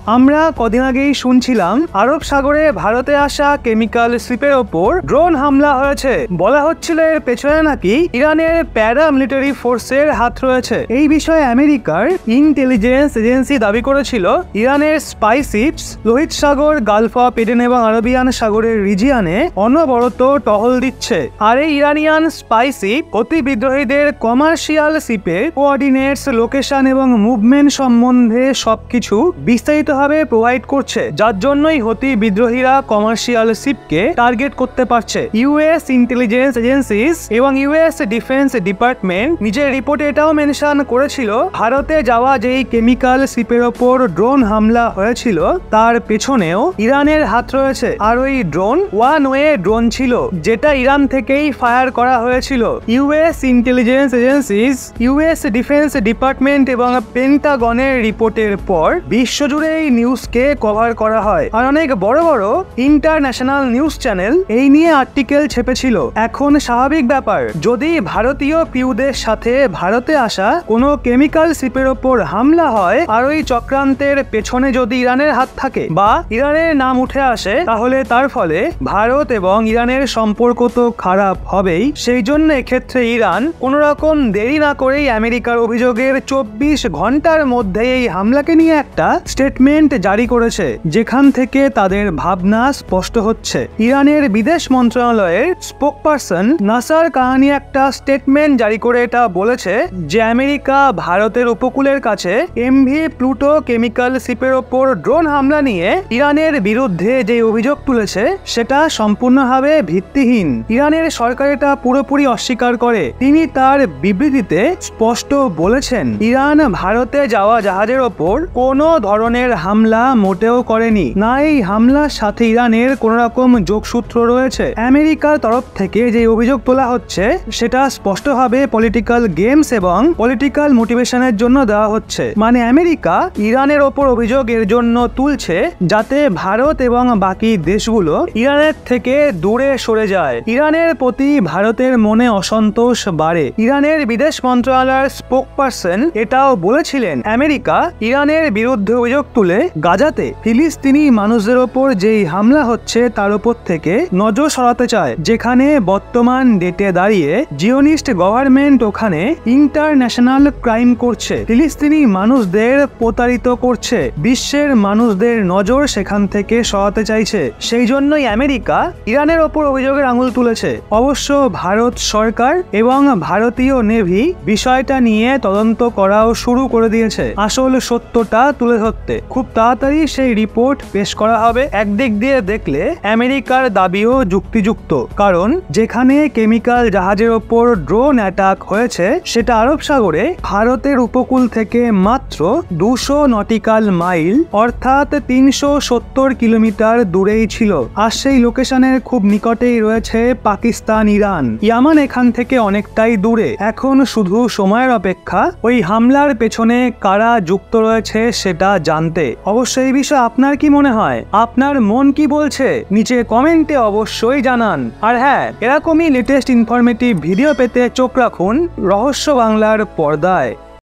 আমরা কদিন আগেই শুনছিলাম আরব সাগরে ভারতে আসা কেমিক্যাল শিপের ওপর ড্রোন হামলা হয়েছে। বলা হচ্ছিল এর পেছনে নাকি ইরানের প্যারামিলিটারি ফোর্সের হাত রয়েছে। এই বিষয়ে আমেরিকার ইন্টেলিজেন্স এজেন্সি দাবি করেছিল ইরানের স্পাই শিপস লোহিত সাগর, গালফ অফ এডেন এবং আরবিয়ান সাগরের রিজিয়নে অনবরত টহল দিচ্ছে। আর এই ইরানিয়ান স্পাই শিপ অতি বিদ্রোহীদের কমার্শিয়াল শিপের কোঅর্ডিনেটস, লোকেশন এবং মুভমেন্ট সম্বন্ধে সবকিছু বিস্তারিতভাবে প্রোভাইড করছে, যার জন্যই হতি বিদ্রোহীরা কমার্শিয়াল শিপকে টার্গেট করতে পারছে। ইউএস ইন্টেলিজেন্স এজেন্সিস এবং ইউএস ডিফেন্স ডিপার্টমেন্ট নিজের রিপোর্টে এটাও মেনশন করেছিল ভারতে যাওয়া যেই কেমিক্যাল শিপের ওপর ড্রোন হামলা হয়েছিল তার পেছনেও ইরানের হাত রয়েছে। আর ওই ড্রোন ওয়ান ওয়ে ড্রোন ছিল, যেটা ইরান থেকেই ফায়ার করা হয়েছিল। US intelligence agencies, US defence department এবং পেন্টাগনের রিপোর্টের পর বিশ্বজুড়ে এই নিউজকে কভার করা হয়। আর অনেক বড় বড় ইন্টারন্যাশনাল নিউজ চ্যানেল এই নিয়ে আর্টিকেল ছেপেছিল। এখন স্বাভাবিক ব্যাপার, যদি ভারতীয় পিউদের সাথে ভারতে আসা কোনো কেমিক্যাল শিপের ওপর হামলা হয় আর ওই চক্রান্তের পেছনে যদি ইরানের হাত থাকে বা ইরানের নাম উঠে আসে, তাহলে তার ফলে ভারত এবং ইরানের সম্পর্ক তো খারাপ হবেই। সেই জন্য এক্ষেত্রে ইরান কোনো রকম দেরি না করেই আমেরিকার অভিযোগের 24 ঘন্টার মধ্যে এই হামলাকে নিয়ে একটা স্টেটমেন্ট জারি করেছে, যেখান থেকে তাদের ভাবনা স্পষ্ট হচ্ছে। ইরানের বিদেশ মন্ত্রণালয়ের স্পোকপারসন নাসার কাহানি একটা স্টেটমেন্ট জারি করে এটা বলেছে যে আমেরিকা ভারতের উপকূলের কাছে এমভি প্লুটো কেমিক্যাল শিপের ওপর ড্রোন হামলা নিয়ে ইরানের বিরুদ্ধে যে অভিযোগ তুলেছে সেটা সম্পূর্ণভাবে ভিত্তিহীন। ইরানের সরকার এটা পুরোপুরি অস্বীকার করে। তিনি তার বিবৃতিতে স্পষ্ট বলেছেন ইরান ভারতে যাওয়া জাহাজের ওপর কোনো ধরনের হামলা মোটেও করেনি, না এই হামলার সাথে ইরানের কোন রকম যোগসূত্র রয়েছে। আমেরিকার তরফ থেকে যে অভিযোগ তোলা হচ্ছে সেটা স্পষ্টভাবে পলিটিক্যাল গেমস এবং পলিটিক্যাল মোটিভেশনের জন্য দেওয়া হচ্ছে। মানে আমেরিকা ইরানের ওপর অভিযোগ এর জন্য তুলছে যাতে ভারত এবং বাকি দেশগুলো ইরানের থেকে দূরে সরে যায়। ইরানের প্রতি ভারতের মনে অসন্তোষ বাড়ে। ইরানের বিদেশ মন্ত্রণালয়ের স্পোকপারসন এটাও বলেছিলেন আমেরিকা ইরানের বিরুদ্ধে অভিযোগ তুলে গাজাতে ফিলিস্তিনি মানুষদের ওপর যেই হামলা হচ্ছে তার উপর থেকে নজর সরাতে চায়, যেখানে বর্তমান ডেটে দাঁড়িয়ে জিওনিস্ট গভর্নমেন্ট ওখানে ইন্টারন্যাশনাল ক্রাইম করছে, ফিলিস্তিনি মানুষদের প্রতারিত করছে, বিশ্বের মানুষদের নজর সেখান থেকে সরাতে চাইছে। সেই জন্যই আমেরিকা ইরানের ওপর অভিযোগের আঙুল তুলেছে। অবশ্য ভারত সরকার এবং ভারতীয় নেভি বিষয়টা নিয়ে তদন্ত করাও শুরু করে দিয়েছে আসল সত্যটা তুলে ধরতে। খুব তাড়াতাড়ি সেই রিপোর্ট পেশ করা হবে। একদিক দিয়ে দেখলে আমেরিকার দাবিও যুক্তিযুক্ত, কারণ যেখানে কেমিক্যাল জাহাজের ওপর ড্রোন অ্যাটাক হয়েছে সেটা আরব সাগরে ভারতের উপকূল থেকে মাত্র 200 নটিক্যাল মাইল অর্থাৎ 370 কিলোমিটার দূরেই ছিল। আর সেই লোকেশনের খুব নিকটেই রয়েছে পাকিস্তান, ইরান, ইয়ামান এখান থেকে অনেকটাই দূরে। এখন শুধু সময়ের অপেক্ষা ওই হামলার পেছনে কারা যুক্ত রয়েছে সেটা জানতে। অবশ্যই এই বিষয়ে আপনার কি মনে হয়, আপনার মন কি বলছে নিচে কমেন্টে অবশ্যই জানান। আর হ্যাঁ, এরকমই লেটেস্ট ইনফরমেটিভ ভিডিও পেতে চোখ রাখুন রহস্য বাংলার পর্দায়।